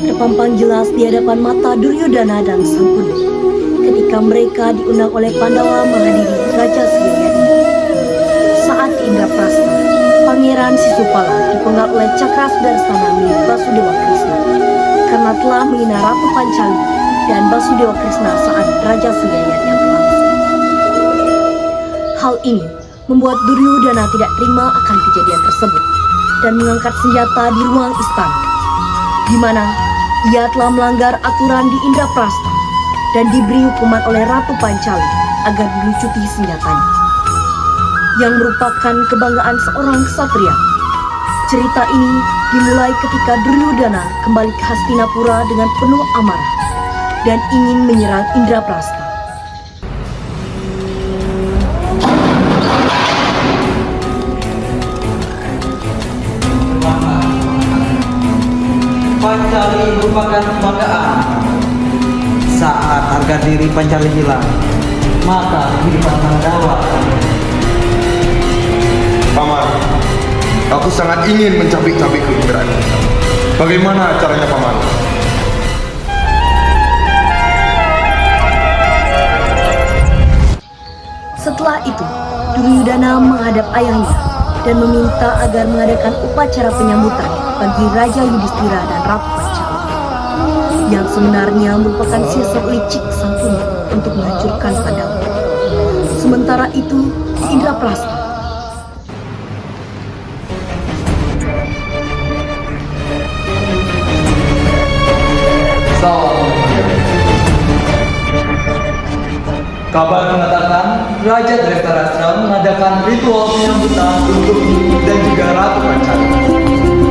terpampang jelas di hadapan mata Duryodhana dan Sangkuni ketika mereka diundang oleh Pandawa menghadiri Raja Sriyadi. Saat di Indraprastha, Pangeran Sisupala dipenggal oleh Cakra Sudarsana milik Basudewa Krishna karena telah menghina Ratu Pancali dan Basudewa Krishna saat Raja Sriyadi yang berlangsung. Hal ini membuat Duryodhana tidak terima akan kejadian tersebut dan mengangkat senjata di ruang istana, di mana ia telah melanggar aturan di Indraprastha dan diberi hukuman oleh Ratu Pancali agar dilucuti senjatanya, yang merupakan kebanggaan seorang ksatria. Cerita ini dimulai ketika Duryodhana kembali ke Hastinapura dengan penuh amarah dan ingin menyerang Indraprastha. Pancali merupakan kebanggaan. Saat harga diri Pancali hilang, maka kehidupan Pandawa. Paman, aku sangat ingin mencabik-cabik keindahan. Bagaimana caranya, Paman? Setelah itu, Duryodhana menghadap ayahnya dan meminta agar mengadakan upacara penyambutan bagi Raja Yudhistira dan Ratu Pancali, yang sebenarnya merupakan siasat licik Sangkuni untuk menghancurkan Pandawa. Sementara itu, di Indraprastha, Kabar mengatakan Raja Dhritarashtra mengadakan ritual penyambutan untukmu dan juga Ratu Pancali.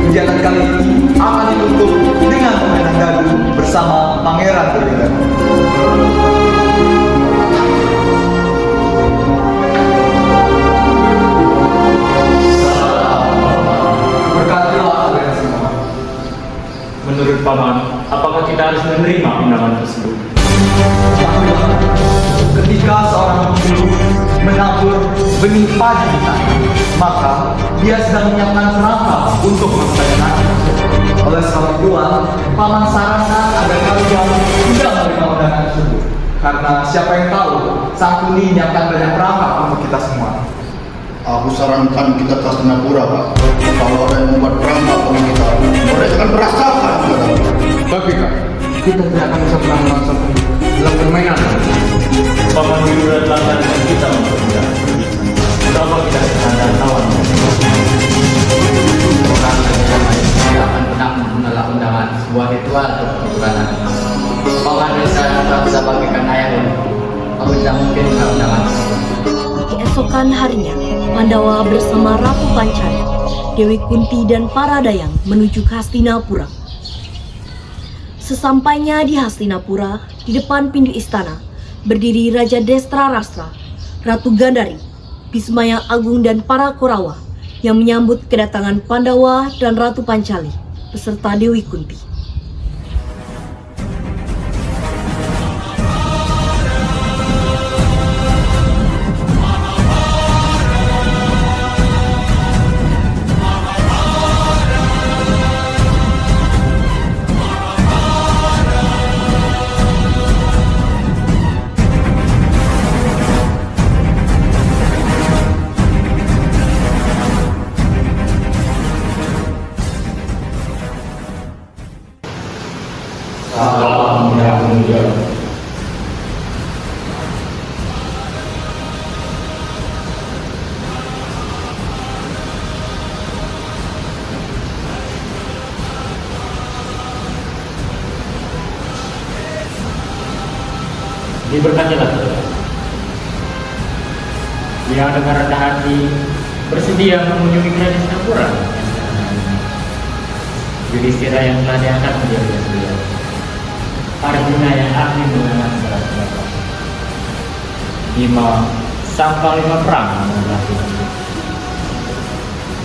Kegiatan kali ini akan ditutup dengan permainan gaduh bersama Pangeran Duryodhana. Berkatilah kalian semua. Menurut Paman, apakah kita harus menerima undangan tersebut? Ketika seorang pemburu menabur benih padi di tanah, maka dia sedang menyiapkan kerangka untuk masa depannya. Oleh sebab itulah, Paman sarankan agar kalian tidak menerima undangan tersebut. Karena siapa yang tahu, Sangkuni menyiapkan banyak perangkap untuk kita semua. Aku sarankan kita ke Hastinapura, Pak. Kalau ada yang membuat perangkap untuk kita, mereka akan merasakan. Tapi Kak, Kita tidak akan bisa menang langsung dalam permainan. Paman Widura telah mengajarkan kita untuk tidak berbicara. Kenapa kita sekadar kawan? Orang dan lain tidak akan pernah menolak undangan sebuah ritual atau keturunan. Paman saya tak bisa bagikan ayahmu. Aku tidak mungkin menolak undangan. keesokan harinya, Pandawa bersama Ratu Pancali, Dewi Kunti dan para dayang menuju ke Hastinapura. Sesampainya di Hastinapura, di depan pintu istana, berdiri Raja Dhritarashtra, Ratu Gandhari, Bhisma yang Agung dan para Korawa yang menyambut kedatangan Pandawa dan Ratu Pancali beserta Dewi Kunti. Salam yang mulia. Diberkatilah saudara yang dengan rendah hati bersedia mengunjungi kerajaan Sinapura. Yudhistira yang telah diangkat menjadi Raja, Arjuna yang ahli mengenal segala Bima sang panglima perang mengenali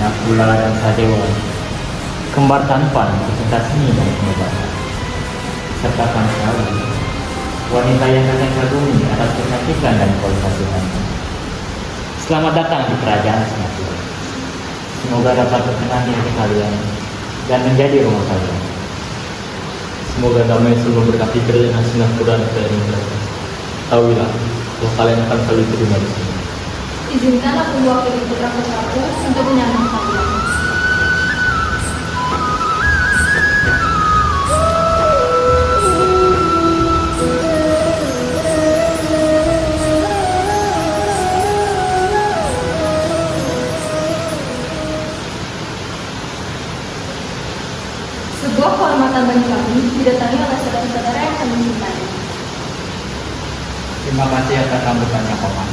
Nakula dan Sadewa, kembar tampan pecinta seni dan pengobatan, serta Pancali, wanita yang kalian kagumi atas kecantikan dan kualitas Tuhannya. Selamat datang di kerajaan Sinapura. Semoga dapat berkenan di hati kalian dan menjadi rumah kalian. Semoga damai selalu berkati kerajaan Sinapura dan kerajaan mereka. Tahuilah, bahwa kalian akan selalu terima di sini. Izinkan aku mewakili putra-putraku untuk menyambut kalian. Sebuah kehormatan bagi kami didatangi oleh saudara-saudara yang kami cintai. Terima kasih atas sambutannya Paman.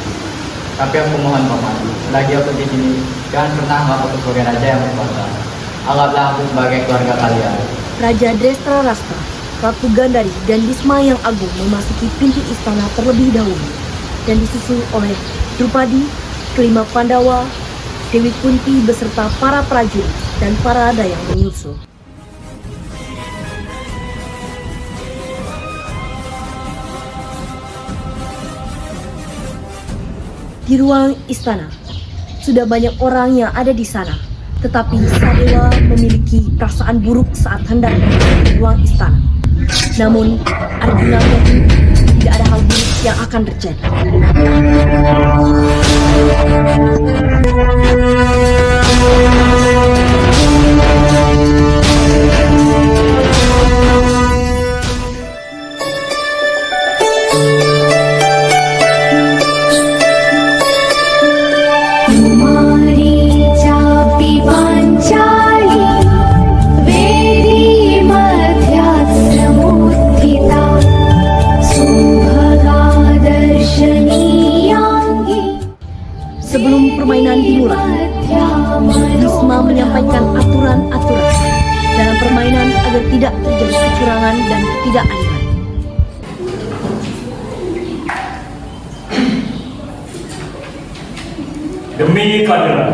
Tapi aku mohon Paman, selagi aku di sini jangan pernah anggap aku sebagai raja yang berkuasa. Anggaplah aku sebagai keluarga kalian. Raja Drestra Rastra, Ratu Gandari, dan Bisma yang Agung memasuki pintu istana terlebih dahulu dan disusul oleh Drupadi, kelima Pandawa, Dewi Kunti beserta para prajurit dan para dayang menyusul. Di ruang istana, sudah banyak orang yang ada di sana. Tetapi Sadewa memiliki perasaan buruk saat hendak memasuki ruang istana. Namun, Arjuna yakin tidak ada hal buruk yang akan terjadi. Sebelum permainan dimulai, Bisma menyampaikan aturan-aturan dalam permainan agar tidak terjadi kecurangan dan ketidakadilan. Demi keadilan,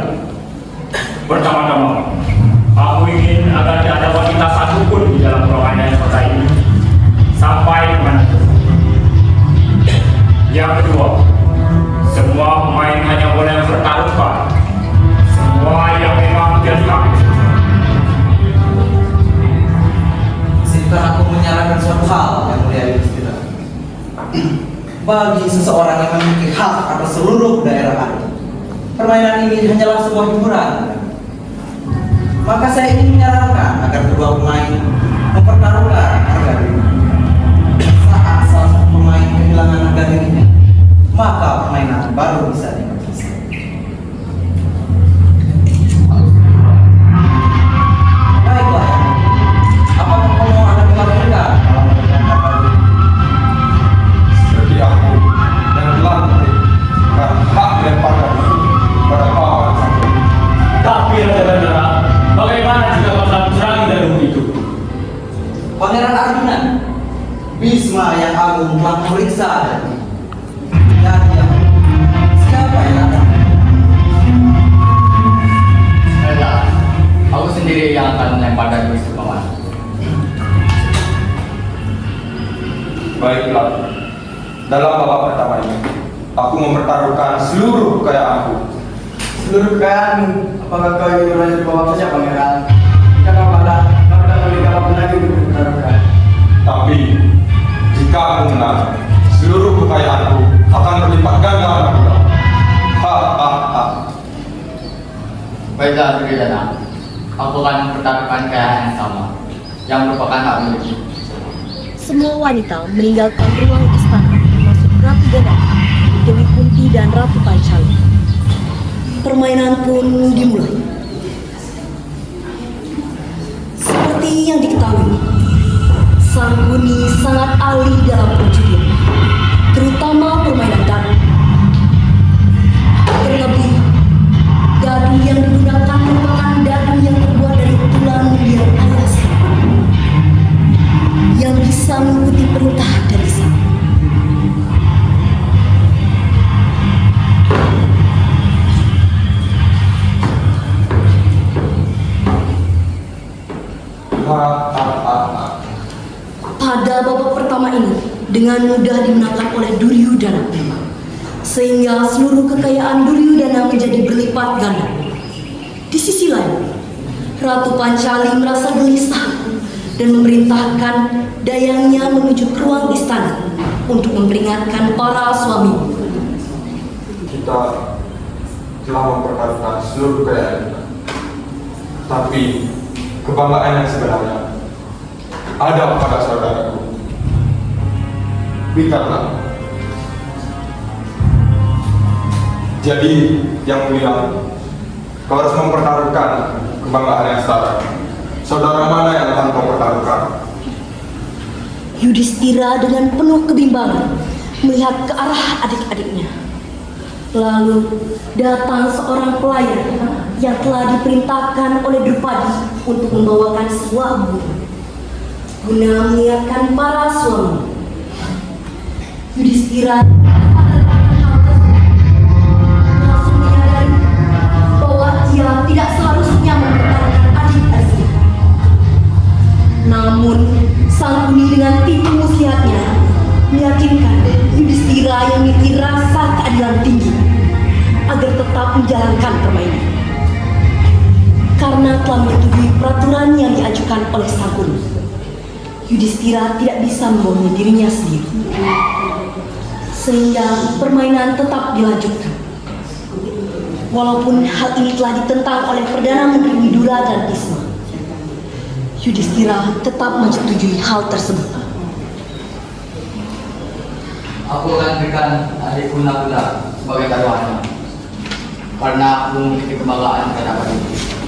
pertama-tama, aku ingin agar tidak ada wanita satupun di dalam ruangan yang kota ini sampai kemana-mana. Yang kedua, semua pemain hanya boleh mempertaruhkan semua yang memang jadi hak. Izinkan aku menyarankan suatu hal yang mulia Yudhistira. Bagi seseorang yang memiliki hak atas seluruh daerah ini, permainan ini hanyalah sebuah hiburan. Maka saya ingin menyarankan agar kedua pemain mempertaruhkan harga diri. Saat salah satu pemain kehilangan harga dirinya, maka permainan baru bisa dimulai. Baiklah, apakah kamu akan melakukan kalau memberikan harga diri? Seperti aku yang telah memberikan hak lemparkan pada pahlawan satu. Tapi Raja Gandara, bagaimana jika kau telah mencerangi Danau itu? Pangeran Arjuna, Bisma yang Agung telah memeriksa dan siapa yang akan? Baiklah, aku sendiri yang akan melemparkan kuis ke Paman. Baiklah, dalam babak pertama ini, aku mempertaruhkan seluruh kekayaanku. Seluruh kekayaanmu, apakah kau ingin berlanjut babak saja pangeran? Karena pada memiliki apapun lagi untuk dipertaruhkan. Tapi, jika aku menang, seluruh kekayaanku akan berlipat ganda pula. Ha ha ha. Baiklah, Duryodhana, aku akan mempertaruhkan kekayaan yang sama, yang merupakan hak milikku. Semua wanita meninggalkan ruang istana, termasuk Ratu Gandari, Dewi Kunti, dan Ratu Pancali. Permainan pun dimulai. Seperti yang diketahui, Sangkuni sangat ahli dalam perjudian, terutama permainan dadu. Terlebih, dadu yang digunakan merupakan dadu yang terbuat dari tulang liar ayas yang bisa mengikuti perintah dari sang. Ha ha ha ha. Pada babak pertama ini dengan mudah dimenangkan oleh Duryodhana, sehingga seluruh kekayaan Duryodhana menjadi berlipat ganda. Di sisi lain, Ratu Pancali merasa gelisah dan memerintahkan dayangnya menuju ke ruang istana untuk memperingatkan para suami. Kita telah mempertaruhkan seluruh kekayaan kita. Tapi kebanggaan yang sebenarnya ada pada saudaraku. Bikarlah. Jadi yang mulia, kau harus mempertaruhkan kebanggaan yang setara. Saudara mana yang akan kau pertaruhkan? Yudhistira dengan penuh kebimbangan melihat ke arah adik-adiknya. Lalu datang seorang pelayan yang telah diperintahkan oleh Drupadi untuk membawakan sebuah bunga guna mengingatkan para suami. Yudhistira langsung menyadari bahwa ia tidak seharusnya mempertaruhkan adik-adiknya. Namun sang Muni dengan tipu muslihatnya meyakinkan Yudhistira yang memiliki rasa keadilan tinggi agar tetap menjalankan permainan. Karena telah menyetujui peraturan yang diajukan oleh sang Muni, Yudhistira tidak bisa membohongi dirinya sendiri, sehingga permainan tetap dilanjutkan. Walaupun hal ini telah ditentang oleh Perdana Menteri Widura dan Isma, Yudhistira tetap menyetujui hal tersebut. Aku akan berikan adikku Nakula sebagai taruhannya, karena aku memiliki kebanggaan terhadap adikku.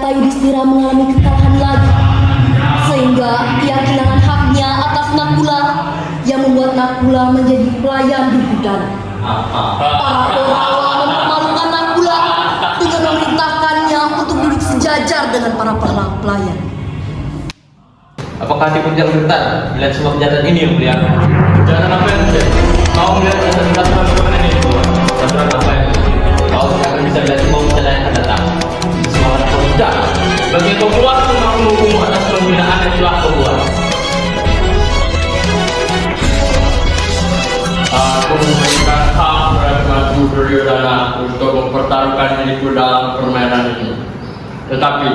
Yudhistira mengalami kekalahan lagi, sehingga ia kehilangan haknya atas Nakula yang membuat Nakula menjadi pelayan di gudang. Para Korawa mempermalukan Nakula dengan memerintahkannya untuk duduk sejajar dengan para pelayan. Apakah si puncak bergetar melihat semua kejahatan ini yang mulia? Kejahatan apa yang terjadi? Kau melihat peraturan bagaimana ini? Peraturan apa yang terjadi? Kau tidak akan bisa melihat semua kejahatan yang akan datang. Semua akan kau tidak. Sebagai kau keluar, aku menghukum atas penghinaan yang telah kau buat. Aku memberikan hak Prabu Duryodhana untuk mempertaruhkan diriku dalam permainan ini. Tetapi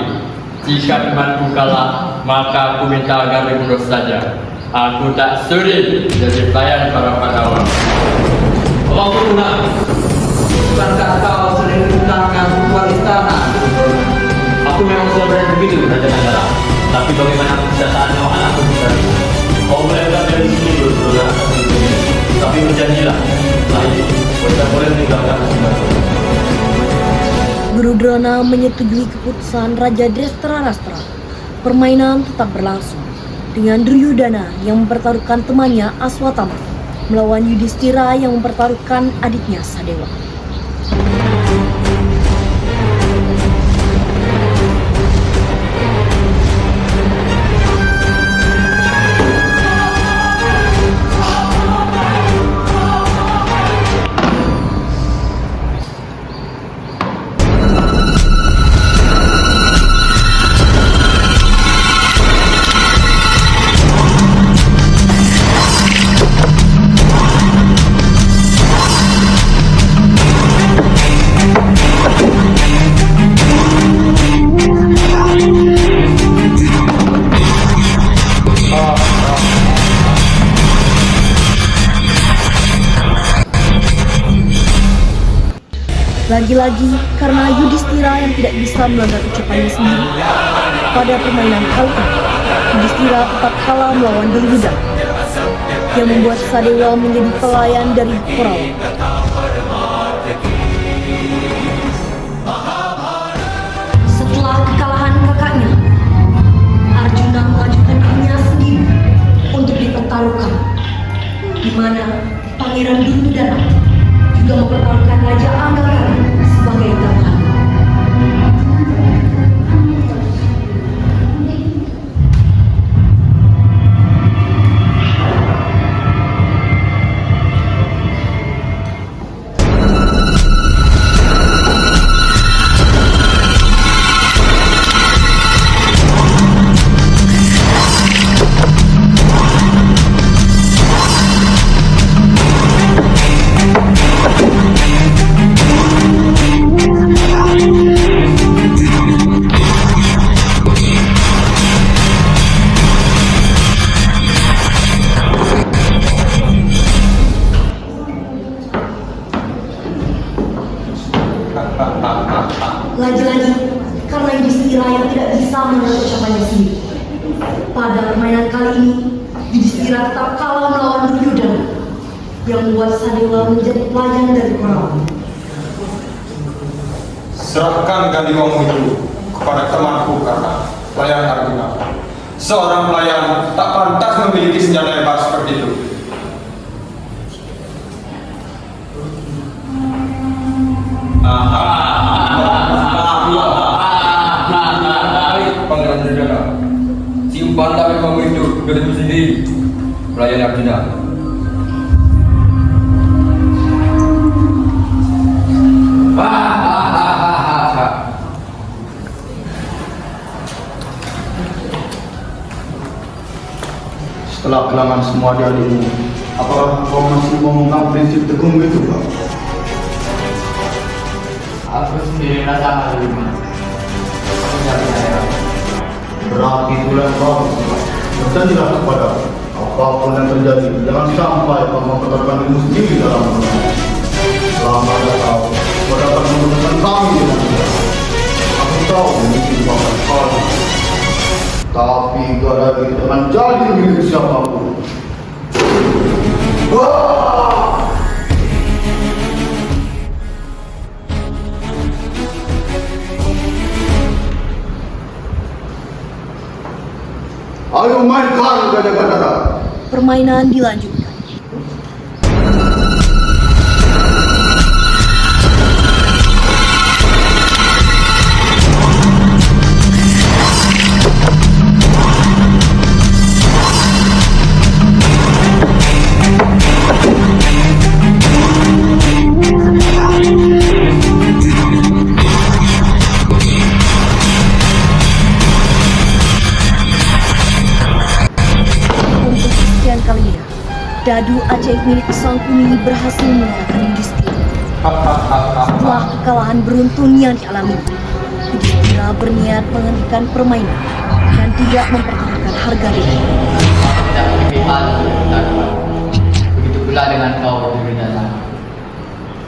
jika temanku kalah, maka aku minta agar dibunuh saja. Aku tak sudi jadi pelayan para Pandawa. Orang berguna, bukankah kau sering menentangkan keluar istana? Aku memang sudah berani begitu, Raja Nagara. Tapi bagaimana aku bisa tahan nyawa anakku sendiri? Kau boleh berada dari sini berdua atas ini. Tapi berjanjilah, setelah itu, kau tidak boleh meninggalkan Sumbawa. Guru Drona menyetujui keputusan Raja Drestharashtra. Permainan tetap berlangsung dengan Duryodhana yang mempertaruhkan temannya Aswatthama melawan Yudhistira yang mempertaruhkan adiknya Sadewa. Lagi-lagi karena Yudhistira yang tidak bisa melanggar ucapannya sendiri, pada permainan kali ini Yudhistira tetap kalah melawan Duryodhana yang membuat Sadewa menjadi pelayan dari Korawa. Lagi-lagi karena Yudhistira yang tidak bisa mendengar ucapannya sendiri. Pada permainan kali ini, Yudhistira tetap kalah melawan Duryodhana yang membuat Sadewa menjadi pelayan dari Korawa. Serahkan Gandiwangmu itu kepada temanku karena pelayan Arjuna. Seorang pelayan tak pantas memiliki senjata hebat seperti itu. Pangeran Duryodhana, si umpan tapi kamu itu dirimu sendiri, pelayan Arjuna. Setelah kehilangan semua adik-adikmu, apakah kau masih memegang prinsip teguhmu itu, Pak? Aku sendiri rasa hal ini. Aku tidak percaya. Berarti itulah yang bagus, Pak. Berjanjilah kepada apapun yang terjadi, jangan sampai kau mempertaruhkan dirimu sendiri dalam menang. Selama ada kau dapat menggunakan kami dengan mudah. Aku tahu mungkin bakal kalah, tapi gara itu akan jadi milik siapapun. Wah! Ayo mainkan gada-gada. Permainan dilanjutkan. Dadu ajaib milik Sangkuni berhasil mengalahkan Yudhistira. Setelah kekalahan beruntun yang dialami, Yudhistira berniat menghentikan permainan dan tidak mempertaruhkan harga diri. Tidak berpihak, Dadu. Begitu pula dengan kau, Duryodhana.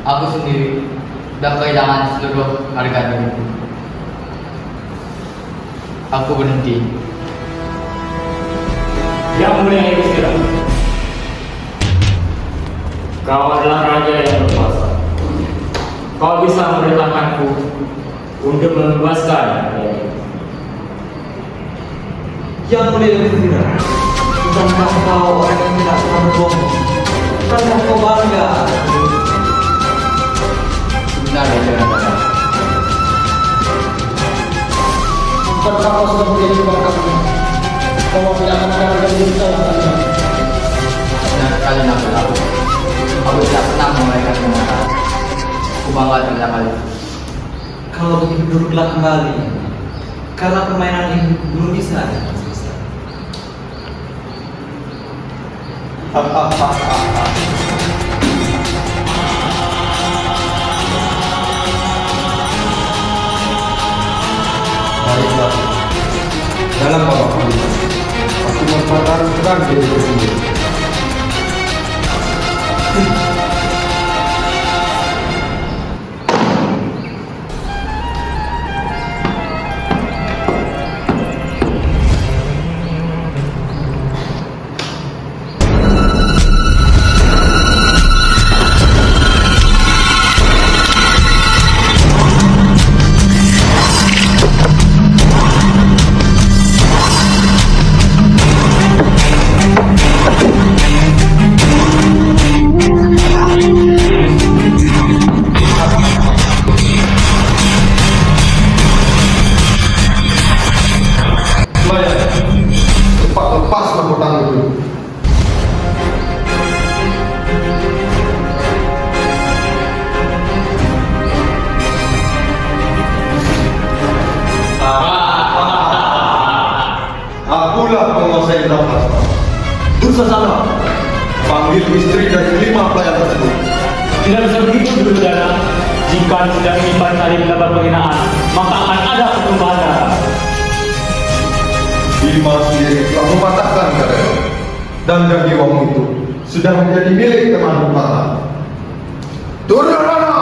Aku sendiri sudah kehilangan seluruh harga diriku. Aku berhenti. Yang mulia Yudhistira, kau adalah raja yang berkuasa. Kau bisa memerintahkanku untuk membebaskan Yang mulia Yudhistira, bukankah kau orang yang tidak pernah berbohong? Bukankah kau bangga? Benar, Duryodhana. Bukankah kau sudah menjadi pangkatnya? Kau tidak akan ada harga diri saya. Benar sekali, Nabi. Aku tidak pernah memulaikan kebenaran. Aku bangga tidak kali. Kalau begitu duduklah kembali, karena permainan ini belum bisa selesai. Baiklah, dalam babak kedua, aku mempertaruhkan diriku sendiri. Cepat lepaslah hutang itu. Akulah penguasa Indraprasta. Dursasana, panggil istri dari 5 pelayan tersebut. Tidak bisa begitu, Duryodhana. Jika sedang menyimpan saling mendapat penghinaan, maka akan ada pertumbuhan darah. Bima sendiri telah mematahkan Gadewa, dan Gandiwangmu itu sudah menjadi milik teman Bupata. Duryodhana,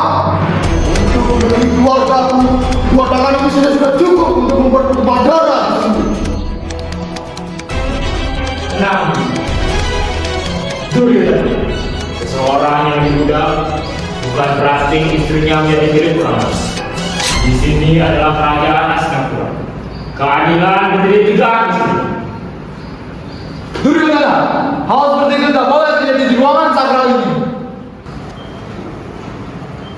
untuk demi keluargaku, saja sudah cukup untuk mempertumpah darah di sini. Tenang, Duryodhana, seseorang yang dibudak bukan berarti istrinya menjadi milik orang. Di sini adalah kerajaan Hastinapura. Keadilan berdiri tegak di sini. Duryodhana, hal seperti itu tak boleh terjadi di ruangan sakral ini.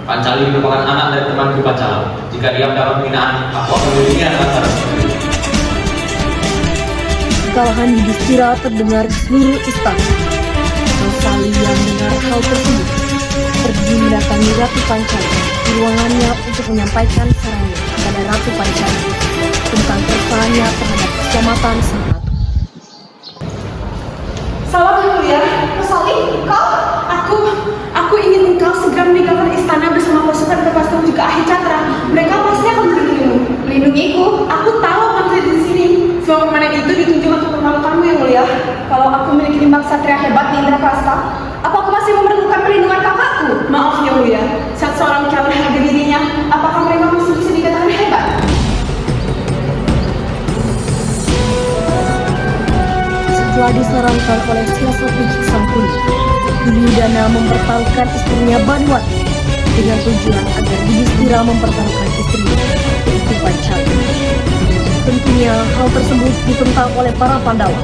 Pancali merupakan anak dari temanku Pancala. Jika dia mendapat penghinaan, aku akan melindunginya dengan cara sendiri. Kekalahan Yudhistira terdengar di seluruh istana. Kosali yang mendengar hal tersebut pergi mendatangi Ratu Pancali di ruangannya untuk menyampaikan sarannya kepada Ratu Pancali tentang keresahannya terhadap keselamatan sang ratu. Salam yang mulia, Kosali, aku ingin engkau segera meninggalkan istana bersama pasukan Kerpastam juga Ahir Chandra. Mereka pasti akan melindungimu. Melindungiku? Aku tahu akan terjadi di sini. Semua permainan itu ditunjuk untuk mempermalukanmu yang mulia. Kalau aku memiliki limbang satria hebat di Indraprasta, apa aku masih memerlukan perlindungan kakakku? Maaf yang mulia, saat seorang calon harga dirinya, apakah mereka masih bisa dikatakan hebat? Setelah disarankan oleh siasat licik sang kuli, Duryodhana mempertaruhkan istrinya Banwati dengan tujuan agar Yudhistira mempertaruhkan istrinya, yaitu Pancali. Tentunya hal tersebut ditentang oleh para Pandawa.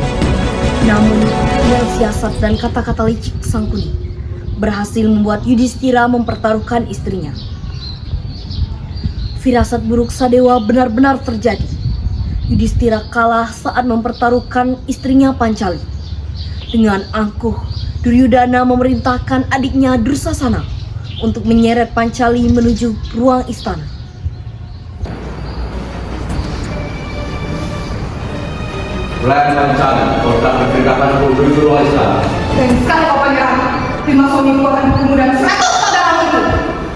Namun, dengan siasat dan kata-kata licik sang kuli, berhasil membuat Yudhistira mempertaruhkan istrinya. Firasat buruk Sadewa benar-benar terjadi. Yudhistira kalah saat mempertaruhkan istrinya Pancali. Dengan angkuh, Duryodhana memerintahkan adiknya Dursasana untuk menyeret Pancali menuju ruang istana. Pelayan Pancali, kau telah memperintahkan aku menuju ruang istana. Dan sekali kau pangeran, 5 suamiku akan dibunuh dan 100 saudaramu itu.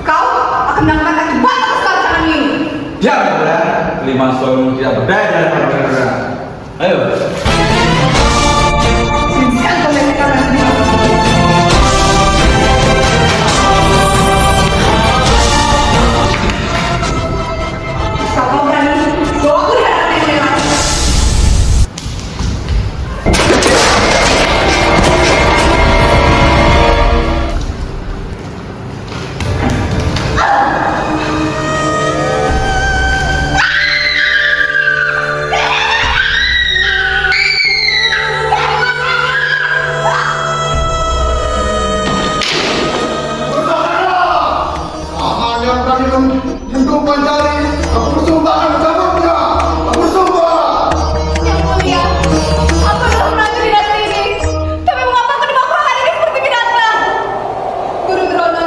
Kau akan mendapatkan akibat atas kelancaran ini. Diam, pelayan. Kelima suamimu tidak berdaya daripada mereka. Ayo. Dan sekali kau menyelesaikan nanti. Kalau kau berani, bawa aku di hadapan yang lain. Menyentuh Pancali, aku bersumpah akan mencabutnya. Aku bersumpah. Yang mulia, aku adalah menantu di negeri ini. Tapi mengapa aku diperlakukan ini seperti binatang? Guru Drona,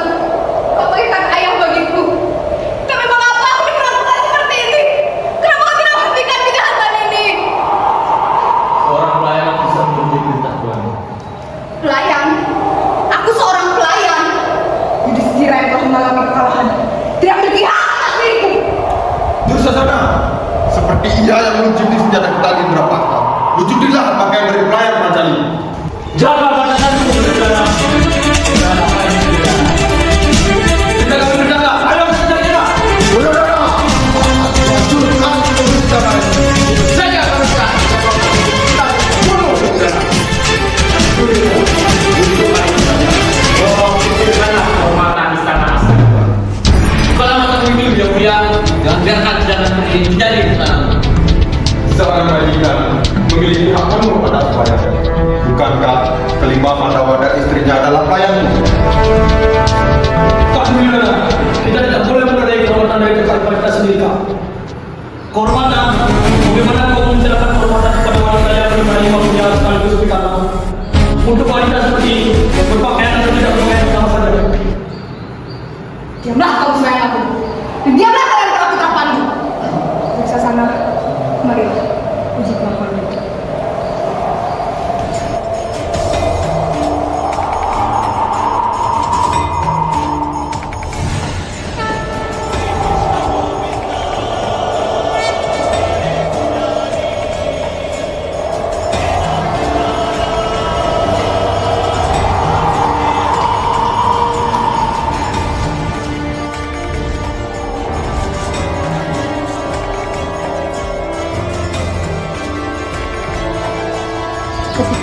kau bagaikan ayah bagiku. Tapi mengapa aku diperlakukan seperti ini? Kenapa kau tidak menghentikan kejahatan ini? Seorang pelayan bisa menjadi perintah Tuhan. Pelayan? Aku seorang pelayan. Yudhistira yang telah mengalami kekalahan tidak memiliki hak atas diriku. Dursasana, seperti ia yang melucuti senjata kita di Indraprasta. Lucutilah pakaian dari pelayan Pancali. Jaga batasanmu, Duryodhana. Kita akan berjaga. Ayo berjaga. Duryodhana, hancurkan seluruh istana ini. Saya akan berjaga. Kita bunuh Duryodhana. Oh, Duryodhana, kehormatan istana Hastinapura. Bukalah matamu ini, yang mulia. Jangan biarkan kejahatan seperti ini terjadi di sana. Seorang majikan memiliki hak penuh atas pelayannya. Bukankah kelima Pandawa dan istrinya adalah pelayanmu? Kak Duryodhana, kita tidak boleh menodai kehormatan dari kekal kita sendiri, Kak. Kehormatan, bagaimana kau menjelaskan kehormatan kepada wanita yang bermari maksudnya sekaligus berkata untuk wanita seperti ini, berpakaian atau tidak berpakaian sama saja. Diamlah kau sayang aku. Dan diamlah kalian para putra Pandu. Dursasana, marilah uji kemampuanmu.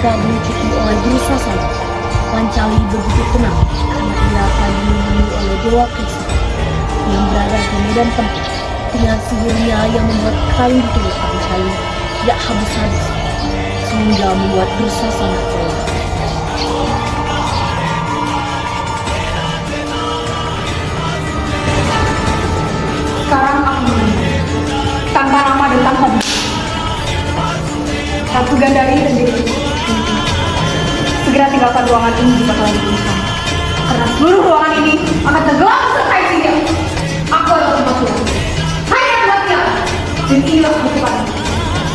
ketika diikuti oleh Dursasana, Pancali begitu tenang karena ia telah dilindungi oleh Dewa Krishna yang berada di medan tempur dengan sihirnya yang membuat kalung di tubuh Pancali tidak habis-habis sehingga membuat Dursasana kalah. Sekarang aku menunggu tanpa nama dan tanpa bukti. Ratu Gandari dan Dewi segera tinggalkan ruangan ini jika kalian berusaha. Karena seluruh ruangan ini akan tenggelam serta isinya. Aku adalah kematian. Hanya kematian. Dan inilah kehidupan.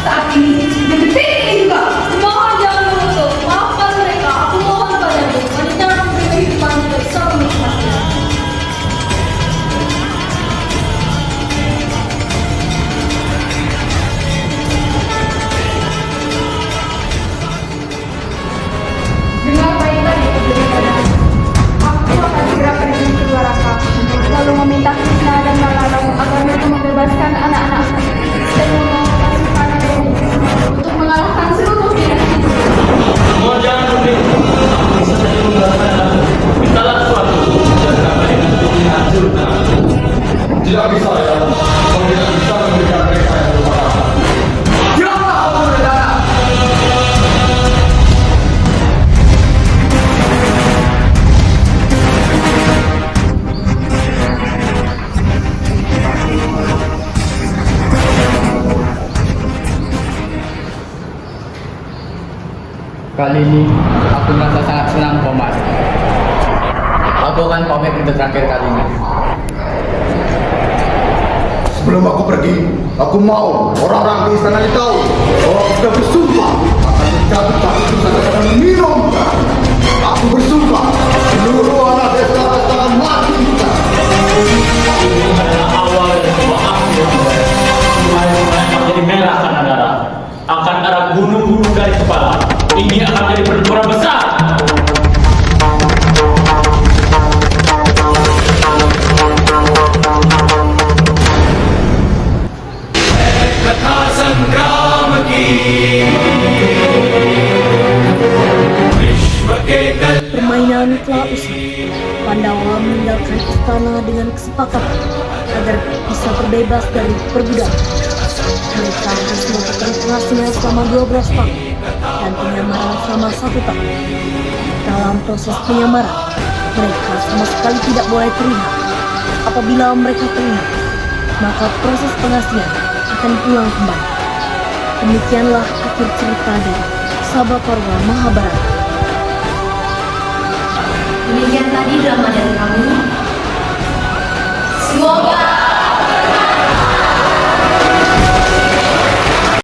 Saat ini dan detik ini juga. Mohon jangan menutup. Maafkan mereka. Aku mohon padamu. Wanita yang memberi kehidupan dari seorang kematian. Dengar baik-baik penjelasan. Aku akan segera pergi ke luar raka, lalu meminta Krishna dan Balaram agar mereka membebaskan anak-anak dan membawa pasukan untuk mengalahkan seluruh dinasti. Mohon jangan berhenti. Bisa saja membalaskan aku. Mintalah sesuatu dan sampai nanti dihancurkan. Tidak bisa ya. Kau tidak bisa memberikan mereka yang berupa kata. Diamlah kau Duryodhana. Kali ini aku merasa sangat senang, Paman. Aku akan pamit untuk terakhir kalinya. Sebelum aku pergi, aku mau orang-orang di istana ini tahu bahwa aku sudah bersumpah akan mencabut itu saja akan minum. Aku bersumpah seluruh anak desa akan mati. Ini adalah awal dari sebuah aksi yang baik. Sungai-sungai akan jadi merah karena darah. Akan ada gunung-gunung dari kepala. Ini akan jadi pertempuran besar. Permainan telah usai. Pandawa meninggalkan istana dengan kesepakatan agar bisa terbebas dari perbudakan. Mereka harus melakukan pengasingan selama 12 tahun dan penyamaran selama 1 tahun. Dalam proses penyamaran, mereka sama sekali tidak boleh terlihat. Apabila mereka terlihat, maka proses pengasingan akan pulang kembali. Demikianlah akhir cerita dari Sabhaparwa Mahabharata. Demikian tadi drama dari kami. Semoga